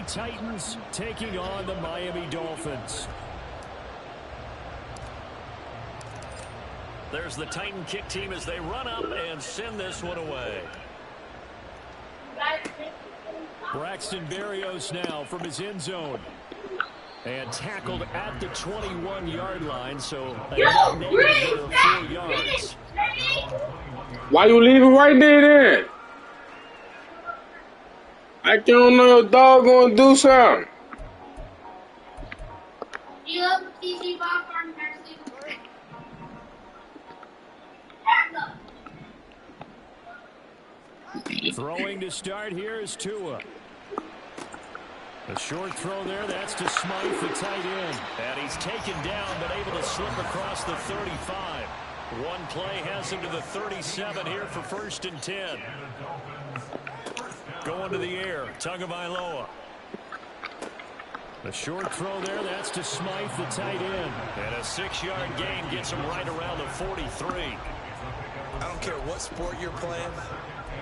Titans taking on the Miami Dolphins. There's the Titan kick team as they run up and send this one away. Braxton Berrios now from his end zone. And tackled at the 21-yard line, so a negative of 4 yards. Why you leaving right there then? I don't know your dog gonna do something. Throwing to start here is Tua. A short throw there, that's to Smythe, the tight end. And he's taken down, but able to slip across the 35. One play has him to the 37 here for 1st and 10. Going to the air, Tagovailoa. A short throw there, that's to Smythe, the tight end. And a 6-yard gain gets him right around the 43. I don't care what sport you're playing.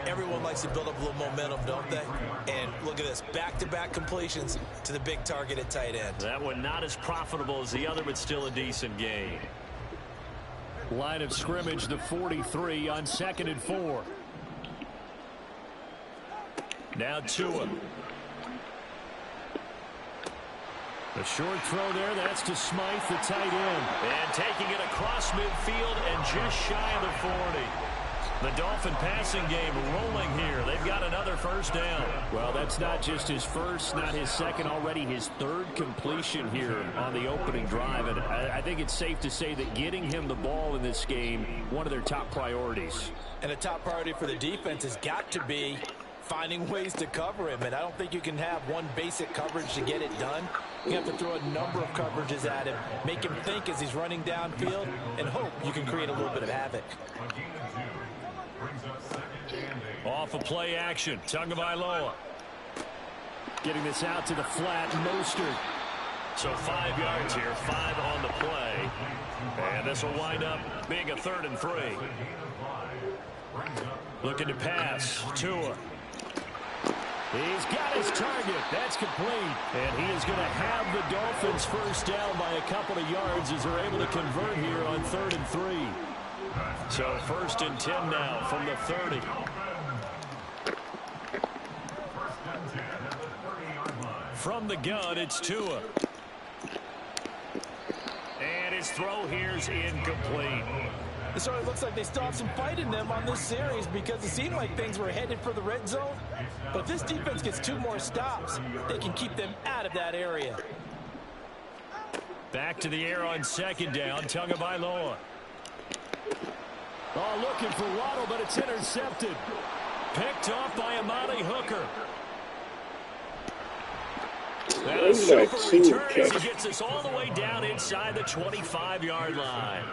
Everyone likes to build up a little momentum, don't they? And look at this, back-to-back completions to the big target at tight end. That one not as profitable as the other, but still a decent gain. Line of scrimmage, the 43 on 2nd and 4. Now Tua. A short throw there, that's to Smythe, the tight end. And taking it across midfield and just shy of the 40. The Dolphin passing game rolling here. They've got another 1st down. Well, that's not just his first, not his second, already his 3rd completion here on the opening drive. And I think it's safe to say that getting him the ball in this game, one of their top priorities. And a top priority for the defense has got to be finding ways to cover him. And I don't think you can have one basic coverage to get it done. You have to throw a number of coverages at him, make him think as he's running downfield, and hope you can create a little bit of havoc. Off of play action, Tagovailoa. Getting this out to the flat, Mostert. So 5 yards here, 5 on the play. And this will wind up being a 3rd and 3. Looking to pass, Tua. He's got his target. That's complete. And he is going to have the Dolphins 1st down by a couple of yards as they're able to convert here on 3rd and 3. So 1st and 10 now from the 30. From the gun, it's Tua. And his throw here's incomplete. It sort of looks like they still have some fight in them on this series because it seemed like things were headed for the red zone. But if this defense gets 2 more stops, they can keep them out of that area. Back to the air on 2nd down, Tagovailoa. Oh, looking for Waddle, but it's intercepted. Picked off by Amani Hooker. And a super return as he gets us all the way down inside the 25-yard line.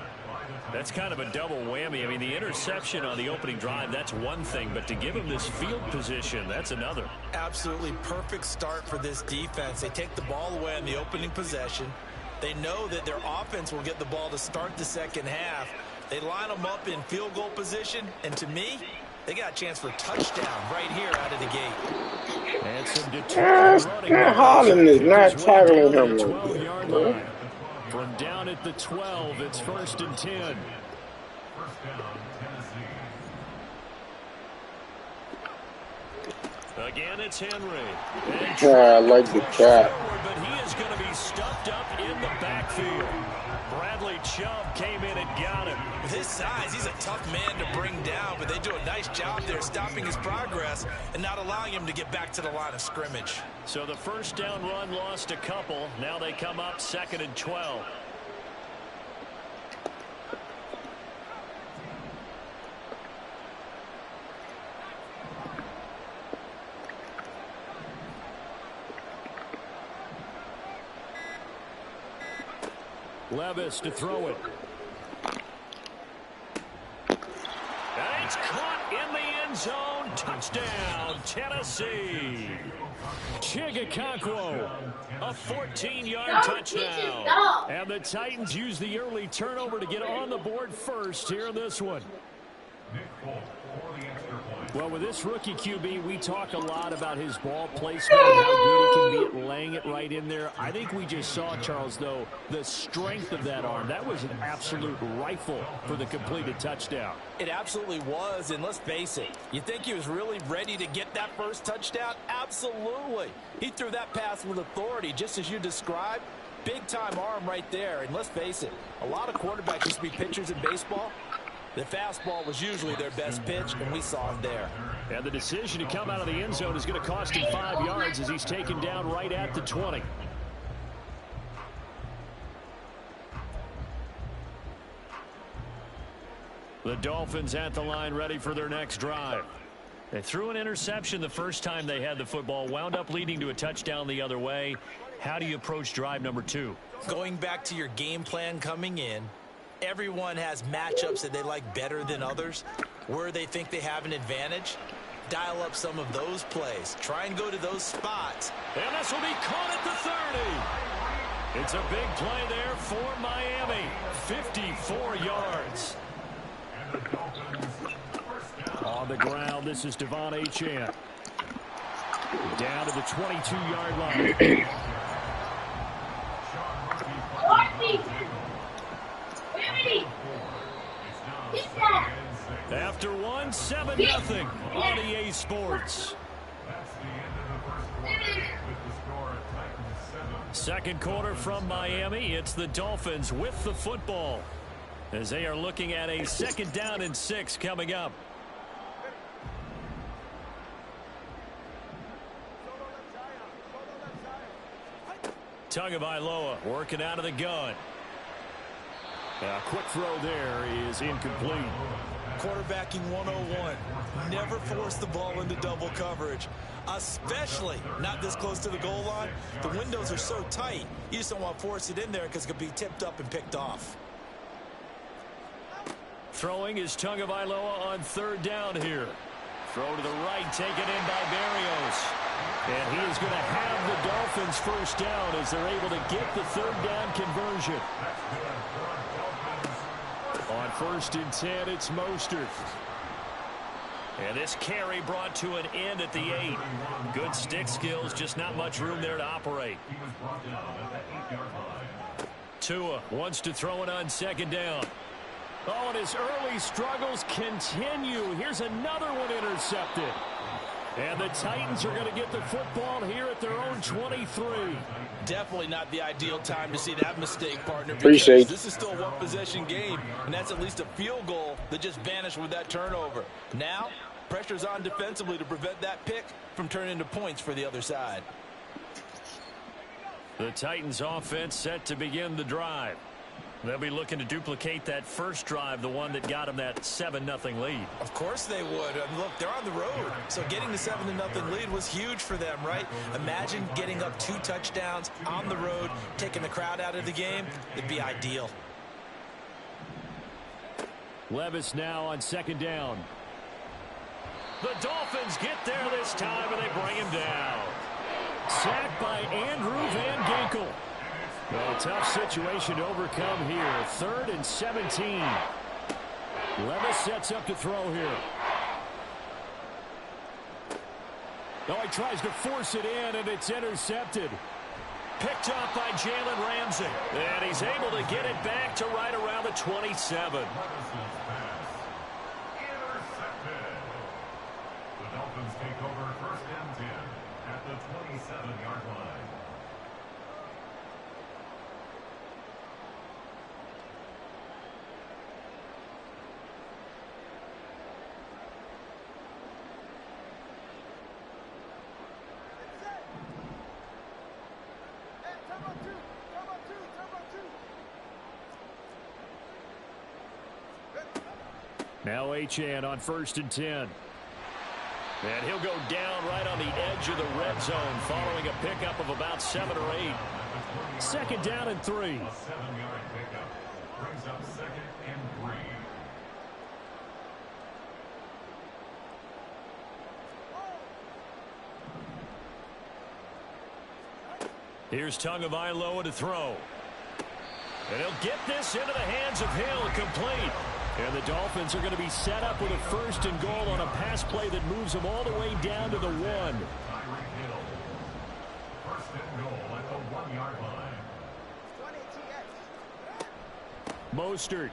That's kind of a double whammy. I mean, the interception on the opening drive, that's one thing, but to give him this field position, that's another. Absolutely perfect start for this defense. They take the ball away on the opening possession. They know that their offense will get the ball to start the 2nd half. They line them up in field goal position, and to me, they got a chance for a touchdown right here out of the gate. And some determined running. Holland is not tackling him. 12-yard line. From down at the 12, it's 1st and 10. Again, it's Henry. I like the cat. But he is going to be stuffed up in the backfield. Bradley Chubb came in and got him. With his size, he's a tough man to bring down, but they do a nice job there stopping his progress and not allowing him to get back to the line of scrimmage. So the 1st down run lost a couple. Now they come up 2nd and 12. Levis to throw it. And it's caught in the end zone. Touchdown, Tennessee. Chigakonkwo, a 14-yard touchdown. And the Titans use the early turnover to get on the board first here in this one. Well, with this rookie QB, we talk a lot about his ball placement and how good he can be at right in there. I think we just saw, Charles, though, the strength of that arm. That was an absolute rifle for the completed touchdown. It absolutely was, and let's face it, you think he was really ready to get that first touchdown? Absolutely. He threw that pass with authority, just as you described. Big-time arm right there, and let's face it, a lot of quarterbacks used to be pitchers in baseball. The fastball was usually their best pitch, and we saw it there. And the decision to come out of the end zone is going to cost him 5 yards as he's taken down right at the 20. The Dolphins at the line ready for their next drive. They threw an interception the first time they had the football, wound up leading to a touchdown the other way. How do you approach drive number 2? Going back to your game plan coming in, everyone has matchups that they like better than others, where they think they have an advantage. Dial up some of those plays. Try and go to those spots. And this will be caught at the 30. It's a big play there for Miami. 54 yards. On the ground, this is Devon Achane. Down to the 22-yard line. After 1, 7-0 on EA Sports. Second quarter from Miami. It's the Dolphins with the football as they are looking at a 2nd down and 6 coming up. Tagovailoa working out of the gun. A quick throw there is incomplete. Quarterbacking 101. Never force the ball into double coverage, especially not this close to the goal line. The windows are so tight, you just don't want to force it in there because it could be tipped up and picked off. Throwing is Tagovailoa on 3rd down here. Throw to the right, taken in by Barrios. And he is going to have the Dolphins first down as they're able to get the 3rd down conversion. On 1st and 10, it's Mostert. And this carry brought to an end at the 8. Good stick skills, just not much room there to operate. Tua wants to throw it on 2nd down. Oh, and his early struggles continue. Here's another one intercepted. And the Titans are going to get the football here at their own 23. Definitely not the ideal time to see that mistake, partner. Appreciate. This is still a one-possession game, and that's at least a field goal that just vanished with that turnover. Now, pressure's on defensively to prevent that pick from turning into points for the other side. The Titans offense set to begin the drive. They'll be looking to duplicate that first drive, the one that got them that 7-0 lead. Of course they would. Look, they're on the road, so getting the 7-0 lead was huge for them, right? Imagine getting up 2 touchdowns on the road, taking the crowd out of the game. It'd be ideal. Levis now on 2nd down. The Dolphins get there this time, and they bring him down. Sacked by Andrew Van Ginkel. Well, a tough situation to overcome here. 3rd and 17. Levis sets up to throw here. Oh, he tries to force it in, and it's intercepted. Picked up by Jalen Ramsey. And he's able to get it back to right around the 27. The Dolphins take over 1st and 10 at the 27-yard line. Now Achane on 1st and 10. And he'll go down right on the edge of the red zone following a pickup of about 7 or 8. 2nd down and 3. A 7-yard pickup brings up 2nd and 3. Here's Tagovailoa to throw. And he'll get this into the hands of Hill, complete. And the Dolphins are going to be set up with a 1st and goal on a pass play that moves them all the way down to the 1. 1st and goal at the 21-yard line. Mostert.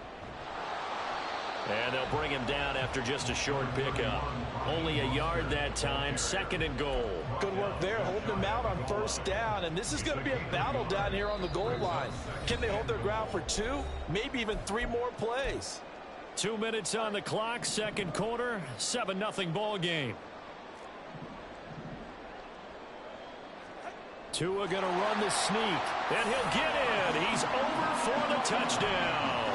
And they'll bring him down after just a short pickup. Only a yard that time, 2nd and goal. Good work there, holding them out on 1st down. And this is going to be a battle down here on the goal line. Can they hold their ground for 2, maybe even 3 more plays? 2 minutes on the clock, 2nd quarter, 7-0 ball game. Tua going to run the sneak, and he'll get in. He's over for the touchdown.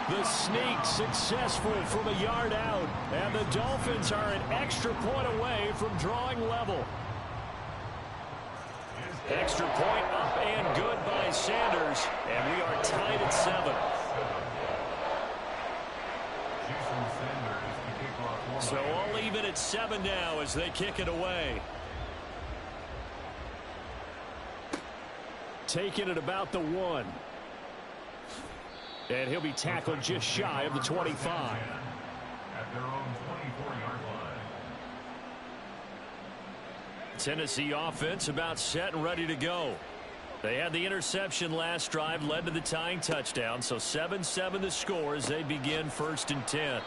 The sneak successful from a yard out, and the Dolphins are an extra point away from drawing level. Extra point up and good by Sanders, and we are tied at 7. So all even at 7 now as they kick it away. Taking it about the 1. And he'll be tackled just shy of the 25. At their own 24-yard line. Tennessee offense about set and ready to go. They had the interception last drive, led to the tying touchdown. So 7-7 the score as they begin 1st and 10.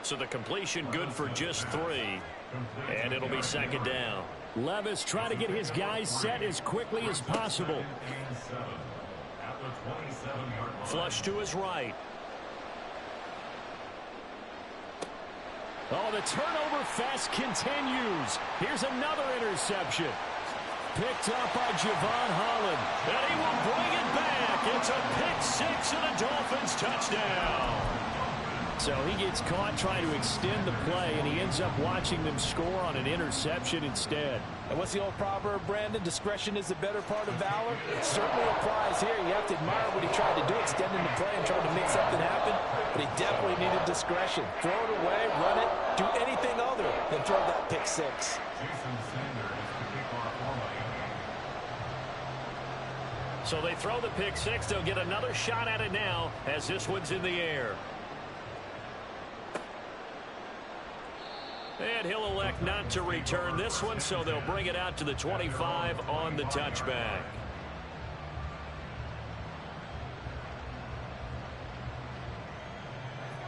So the completion good for just 3. And it'll be 2nd down. Levis trying to get his guys set as quickly as possible. Flush to his right. Oh, the turnover fest continues. Here's another interception. Picked up by Javon Holland. And he will bring it back. It's a pick 6 and a Dolphins touchdown. So he gets caught trying to extend the play, and he ends up watching them score on an interception instead. And what's the old proverb, Brandon? Discretion is the better part of valor. It certainly applies here. You have to admire what he tried to do, extending the play and trying to make something happen. But he definitely needed discretion. Throw it away, run it, do anything other than throw that pick 6. So they throw the pick 6. They'll get another shot at it now as this one's in the air. And he'll elect not to return this one, so they'll bring it out to the 25 on the touchback.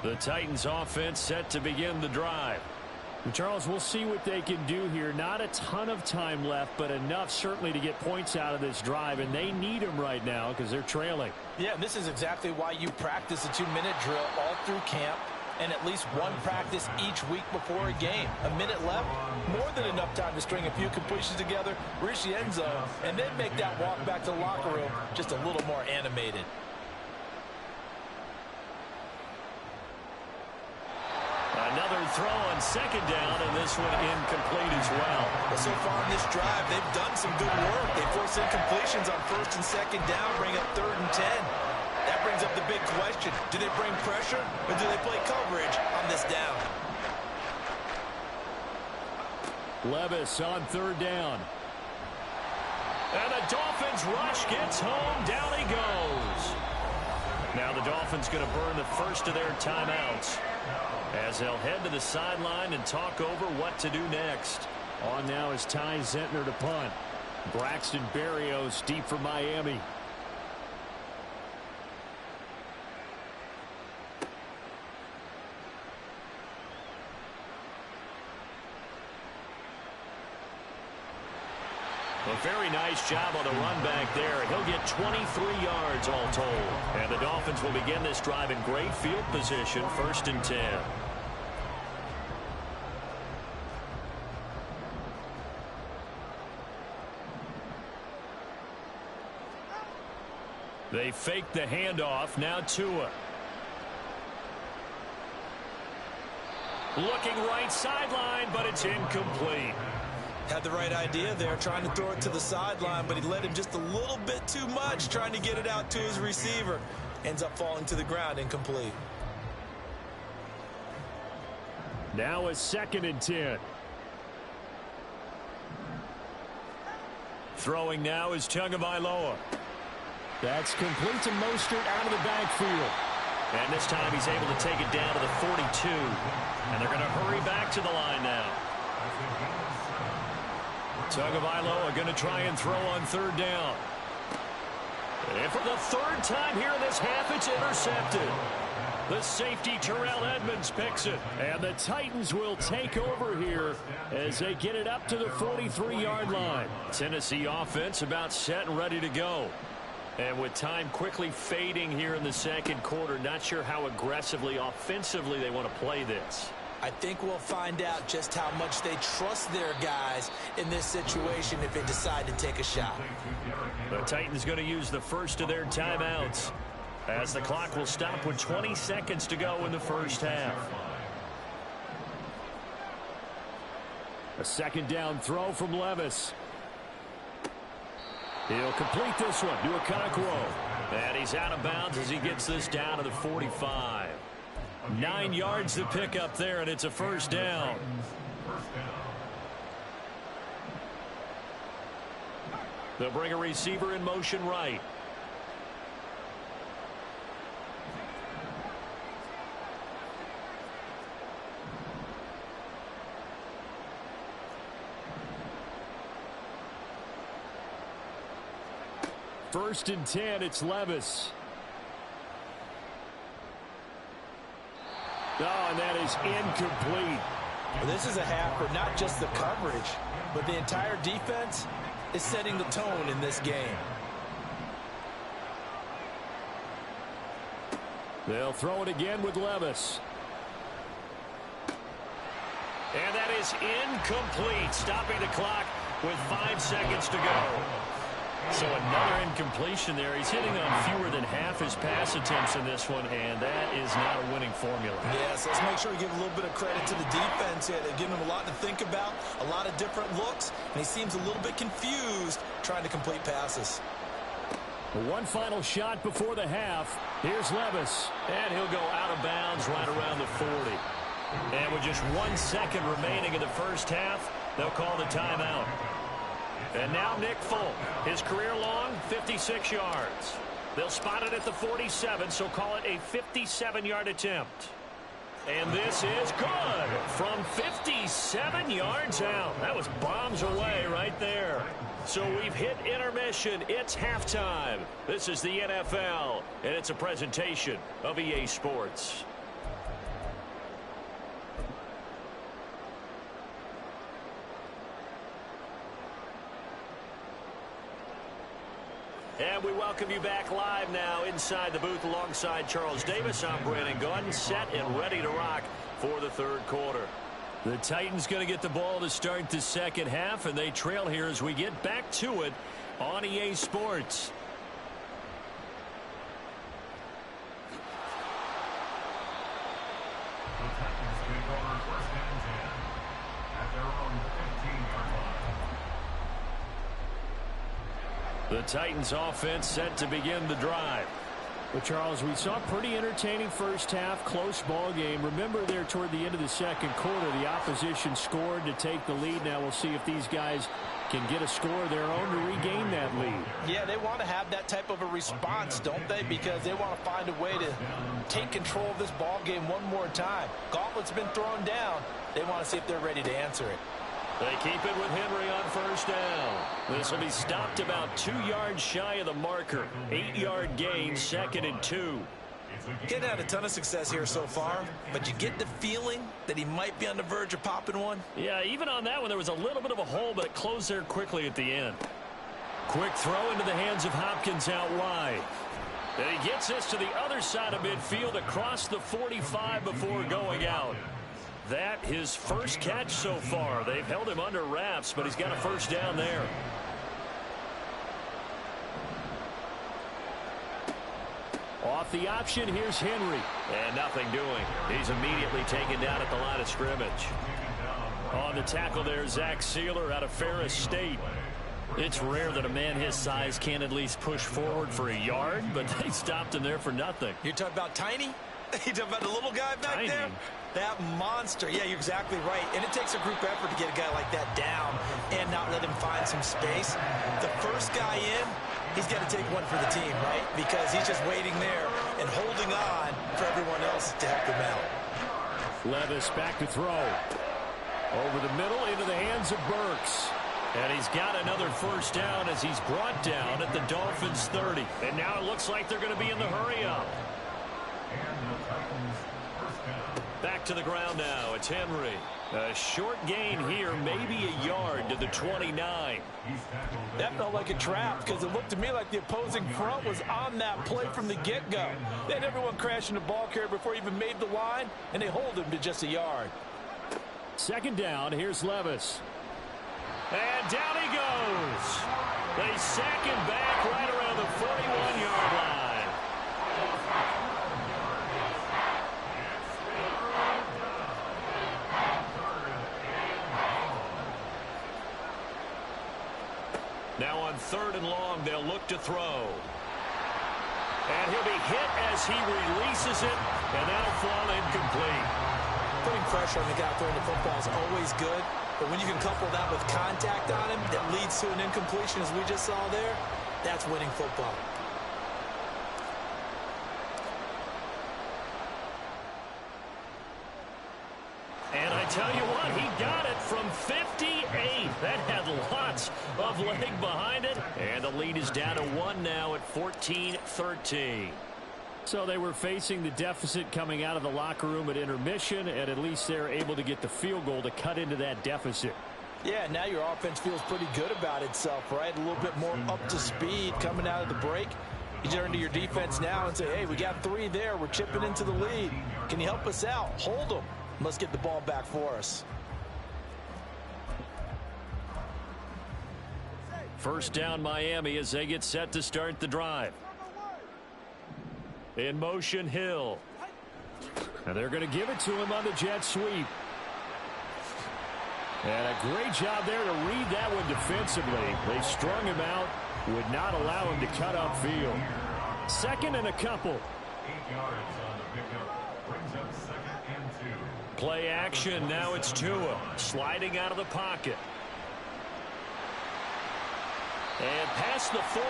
The Titans offense set to begin the drive. And Charles, we'll see what they can do here. Not a ton of time left, but enough certainly to get points out of this drive, and they need them right now because they're trailing. Yeah, and this is exactly why you practice a 2-minute drill all through camp, and at least one practice each week before a game. A minute left, more than enough time to string a few completions together, reach the end zone, and then make that walk back to the locker room just a little more animated. Another throw on 2nd down, and this one incomplete as well. But so far in this drive, they've done some good work. They force incompletions on 1st and 2nd down, bring up 3rd and 10. That brings up the big question. Do they bring pressure or do they play coverage on this down? Levis on 3rd down. And the Dolphins rush gets home. Down he goes. Now the Dolphins going to burn the first of their timeouts as they'll head to the sideline and talk over what to do next. On now is Ty Zentner to punt. Braxton Berrios deep for Miami. A very nice job on the run back there. He'll get 23 yards all told. And the Dolphins will begin this drive in great field position, 1st and 10. They fake the handoff. Now Tua. Looking right sideline, but it's incomplete. Had the right idea there, trying to throw it to the sideline, but he let him just a little bit too much, trying to get it out to his receiver. Ends up falling to the ground, incomplete. Now a 2nd and 10. Throwing now is Tagovailoa. That's complete to Mostert out of the backfield. And this time he's able to take it down to the 42. And they're going to hurry back to the line now. Tagovailoa are going to try and throw on third down. And for the third time here in this half, it's intercepted. The safety, Terrell Edmonds, picks it. And the Titans will take over here as they get it up to the 43-yard line. Tennessee offense about set and ready to go. And with time quickly fading here in the second quarter, not sure how aggressively, offensively they want to play this. I think we'll find out just how much they trust their guys in this situation if they decide to take a shot. The Titans going to use the first of their timeouts as the clock will stop with 20 seconds to go in the first half. A second down throw from Levis. He'll complete this one to Okonkwo. And he's out of bounds as he gets this down to the 45. 9 yards to pick up there, and it's a first down. They'll bring a receiver in motion right. First and 10, it's Levis. Oh, and that is incomplete. Well, this is a half where not just the coverage, but the entire defense is setting the tone in this game. They'll throw it again with Levis. And that is incomplete, stopping the clock with 5 seconds to go. So another incompletion there. He's hitting on fewer than half his pass attempts in this one, and that is not a winning formula. Yes, let's make sure we give a little bit of credit to the defense here. They're giving him a lot to think about, a lot of different looks, and he seems a little bit confused trying to complete passes. One final shot before the half. Here's Levis, and he'll go out of bounds right around the 40. And with just 1 second remaining in the first half, they'll call the timeout. And now Nick Folk, his career-long 56 yards. They'll spot it at the 47, so call it a 57-yard attempt. And this is good from 57 yards out. That was bombs away right there. So we've hit intermission. It's halftime. This is the NFL, and it's a presentation of EA Sports. And we welcome you back live now inside the booth alongside Charles Davis. I'm Brandon Gordon, set and ready to rock for the third quarter. The Titans going to get the ball to start the second half, and they trail here as we get back to it on EA Sports. The Titans take over first and 10 at their own 15-yard line. The Titans offense set to begin the drive. Well, Charles, we saw a pretty entertaining first half, close ball game. Remember there toward the end of the second quarter, the opposition scored to take the lead. Now we'll see if these guys can get a score of their own to regain that lead. Yeah, they want to have that type of a response, don't they? Because they want to find a way to take control of this ball game one more time. Gauntlet's been thrown down. They want to see if they're ready to answer it. They keep it with Henry on first down. This will be stopped about 2 yards shy of the marker. 8-yard gain, 2nd and 2. He hadn't had a ton of success here so far, but you get the feeling that he might be on the verge of popping one. Yeah, even on that one, there was a little bit of a hole, but it closed there quickly at the end. Quick throw into the hands of Hopkins out wide. And he gets this to the other side of midfield across the 45 before going out. That his first catch so far. They've held him under wraps, but he's got a first down there. Off the option, here's Henry. And nothing doing. He's immediately taken down at the line of scrimmage. On the tackle there, Zach Sealer out of Ferris State. It's rare that a man his size can't at least push forward for a yard, but they stopped him there for nothing. You're talking about Tiny? You're talking about the little guy back Tiny. there? That monster. Yeah, you're exactly right. And it takes a group effort to get a guy like that down and not let him find some space. The first guy in, he's got to take one for the team, right? Because he's just waiting there and holding on for everyone else to help him out. Levis back to throw. Over the middle into the hands of Burks. And he's got another first down as he's brought down at the Dolphins' 30. And now it looks like they're going to be in the hurry-up. Back to the ground now. It's Henry. A short gain here, maybe a yard to the 29. That felt like a trap because it looked to me like the opposing front was on that play from the get-go. They had everyone crashing the ball carrier before he even made the line, and they hold him to just a yard. Second down, here's Levis. And down he goes. They sack him back right around the 41-yard line. Now on 3rd and long, they'll look to throw. And he'll be hit as he releases it, and that'll fall incomplete. Putting pressure on the guy throwing the football is always good, but when you can couple that with contact on him that leads to an incompletion, as we just saw there, that's winning football. And I tell you what, he got it from 58. That had lots of leg behind it. And the lead is down to 1 now at 14-13. So they were facing the deficit coming out of the locker room at intermission, and at least they're able to get the field goal to cut into that deficit. Yeah, now your offense feels pretty good about itself, right? A little bit more up to speed coming out of the break. You turn to your defense now and say, hey, we got 3 there. We're chipping into the lead. Can you help us out? Hold them. Let's get the ball back for us. First down Miami as they get set to start the drive. In motion, Hill. And they're going to give it to him on the jet sweep. And a great job there to read that one defensively. They strung him out, would not allow him to cut upfield. 2nd and a couple. 8 yards on the pickup. Brings up 2nd and 2. Play action. Now it's Tua sliding out of the pocket. And past the 40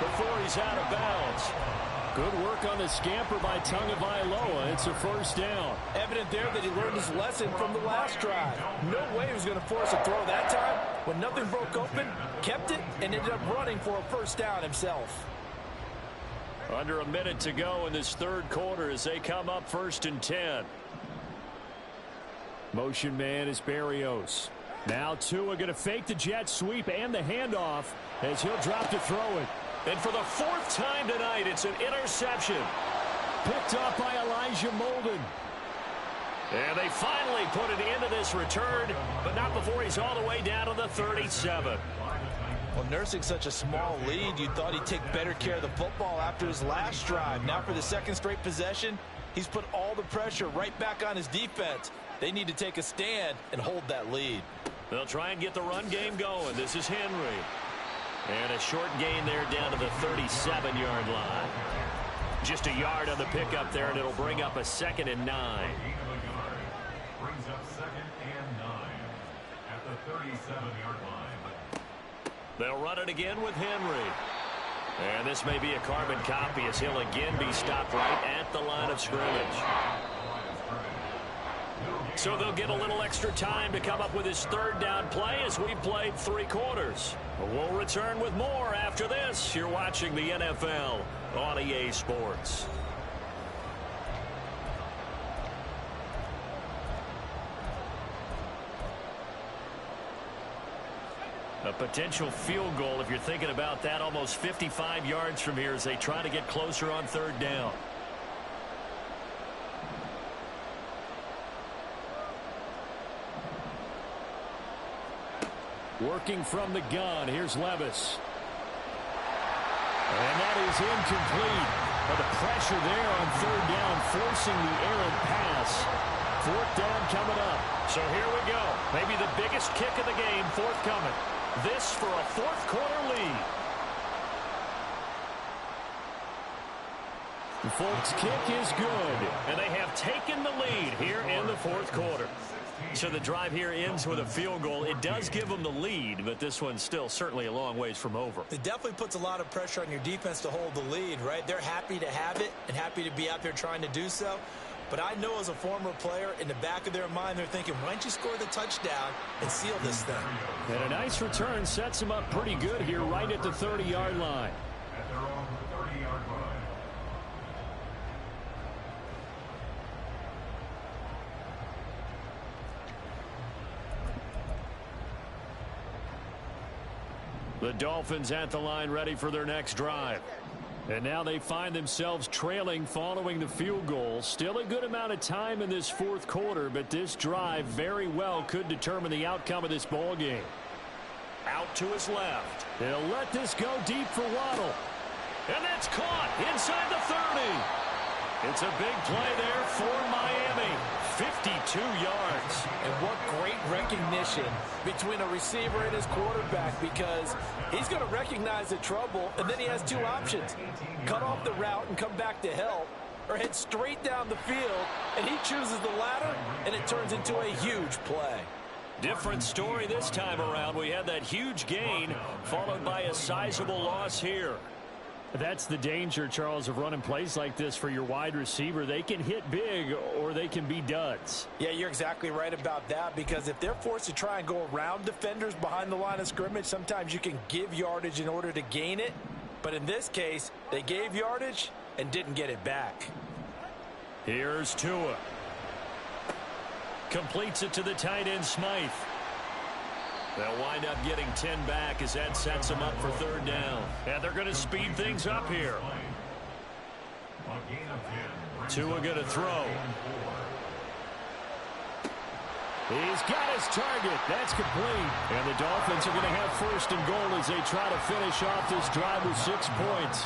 before he's out of bounds. Good work on the scamper by Tagovailoa. It's a first down. Evident there that he learned his lesson from the last drive. No way he was going to force a throw that time. When nothing broke open, kept it, and ended up running for a first down himself. Under a minute to go in this 3rd quarter as they come up 1st and 10. Motion man is Berrios. Now Tua going to fake the jet sweep and the handoff as he'll drop to throw it. And for the 4th time tonight, it's an interception. Picked up by Elijah Molden. And they finally put an end to this return, but not before he's all the way down to the 37. Well, nursing such a small lead, you thought he'd take better care of the football after his last drive. Now for the 2nd straight possession, he's put all the pressure right back on his defense. They need to take a stand and hold that lead. They'll try and get the run game going. This is Henry. And a short gain there down to the 37-yard line. Just a yard on the pickup there, and it'll bring up a 2nd and 9. Brings up 2nd and 9 at the 37-yard line. They'll run it again with Henry. And this may be a carbon copy as he'll again be stopped right at the line of scrimmage. So they'll get a little extra time to come up with his 3rd down play as we've played 3 quarters. We'll return with more after this. You're watching the NFL on EA Sports. A potential field goal, if you're thinking about that, almost 55 yards from here as they try to get closer on 3rd down. Working from the gun, here's Levis. And that is incomplete. But the pressure there on 3rd down, forcing the errant pass. 4th down coming up. So here we go. Maybe the biggest kick of the game forthcoming. This for a 4th quarter lead. The Folks kick is good. And they have taken the lead here in the 4th quarter. So the drive here ends with a field goal. It does give them the lead, but this one's still certainly a long ways from over. It definitely puts a lot of pressure on your defense to hold the lead, right? They're happy to have it and happy to be out there trying to do so. But I know as a former player, in the back of their mind, they're thinking, why don't you score the touchdown and seal this thing? And a nice return sets them up pretty good here right at the 30-yard line. At their own 30-yard line. The Dolphins at the line ready for their next drive. And now they find themselves trailing following the field goal. Still a good amount of time in this fourth quarter, but this drive very well could determine the outcome of this ball game. Out to his left. He'll let this go deep for Waddle. And that's caught inside the 30. It's a big play there for Miami. 52 yards. And what great recognition between a receiver and his quarterback, because he's going to recognize the trouble, and then he has two options. Cut off the route and come back to help, or head straight down the field, and he chooses the latter, and it turns into a huge play. Different story this time around. We had that huge gain followed by a sizable loss here. That's the danger, Charles, of running plays like this for your wide receiver. They can hit big or they can be duds. Yeah, you're exactly right about that, because if they're forced to try and go around defenders behind the line of scrimmage, sometimes you can give yardage in order to gain it. But in this case, they gave yardage and didn't get it back. Here's Tua. Completes it to the tight end, Smythe. They'll wind up getting 10 back as that sets them up for third down. And they're going to speed things up here. Tua going to throw. He's got his target. That's complete. And the Dolphins are going to have first and goal as they try to finish off this drive with 6 points.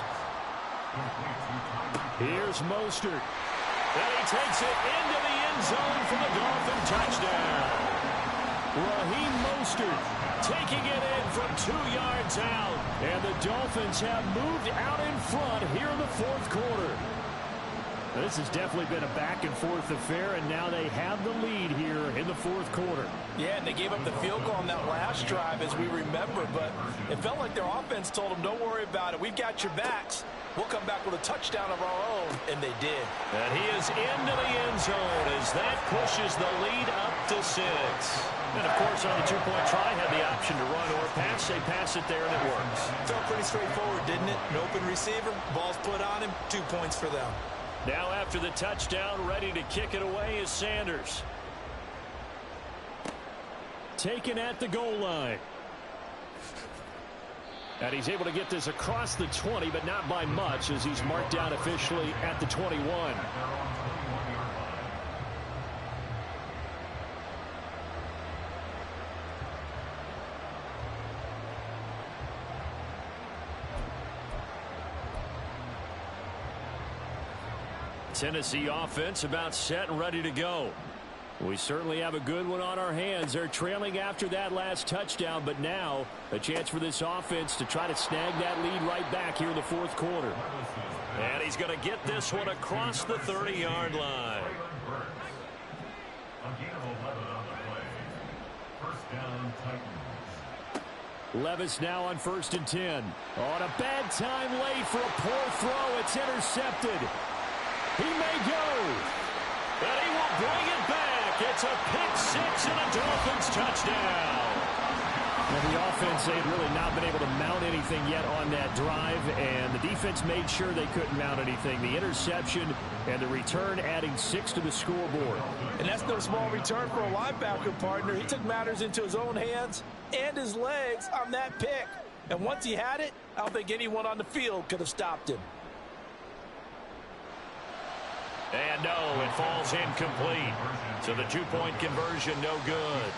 Here's Mostert. And he takes it into the end zone for the Dolphin touchdown. Raheem Mostert taking it in from 2 yards out. And the Dolphins have moved out in front here in the fourth quarter. This has definitely been a back-and-forth affair, and now they have the lead here in the fourth quarter. Yeah, and they gave up the field goal on that last drive, as we remember, but it felt like their offense told them, don't worry about it. We've got your backs. We'll come back with a touchdown of our own, and they did. And he is into the end zone as that pushes the lead up to 6. And, of course, on the two-point try, had the option to run or pass. They pass it there, and it works. Felt pretty straightforward, didn't it? An open receiver, ball's put on him, 2 points for them. Now after the touchdown, ready to kick it away is Sanders. Taken at the goal line. And he's able to get this across the 20, but not by much, as he's marked down officially at the 21. Tennessee offense about set and ready to go. We certainly have a good one on our hands. They're trailing after that last touchdown, but now a chance for this offense to try to snag that lead right back here in the fourth quarter. And he's going to get this one across the 30-yard line. Levis now on 1st and 10. On a bad time late for a poor throw. It's intercepted. He may go. But he will bring it back. It's a pick 6 and a Dolphins touchdown. Well, the offense, they had really not been able to mount anything yet on that drive, and the defense made sure they couldn't mount anything. The interception and the return adding 6 to the scoreboard. And that's no small return for a linebacker partner. He took matters into his own hands and his legs on that pick. And once he had it, I don't think anyone on the field could have stopped him. And no, it falls incomplete. So the two-point conversion no good.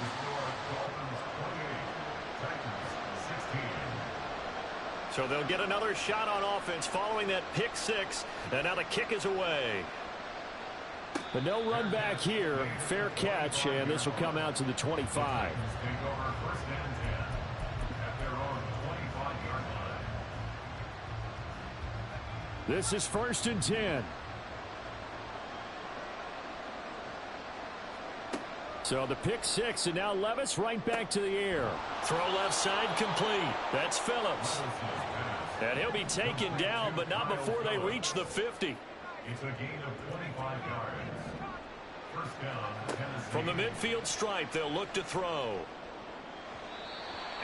So they'll get another shot on offense following that pick 6. And now the kick is away. But no run back here. Fair catch, and this will come out to the 25. This is 1st and 10. So the pick 6, and now Levis right back to the air. Throw left side complete. That's Phillips. And he'll be taken down, but not before they reach the 50. It's a gain of 25 yards. First down, Tennessee. From the midfield stripe, they'll look to throw.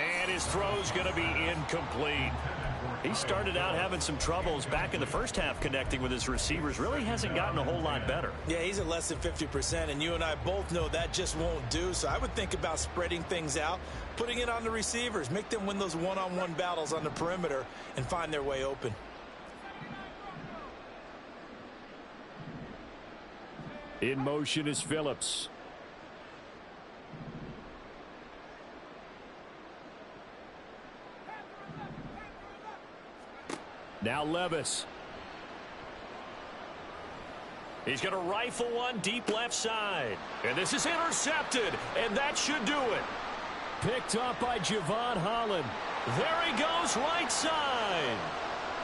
And his throw's going to be incomplete. He started out having some troubles back in the first half connecting with his receivers. Really hasn't gotten a whole lot better. Yeah, he's at less than 50%, and you and I both know that just won't do. So I would think about spreading things out, putting it on the receivers, make them win those one-on-one battles on the perimeter and find their way open. In motion is Phillips. Now Levis. He's going to rifle one deep left side. And this is intercepted. And that should do it. Picked up by Javon Holland. There he goes right side.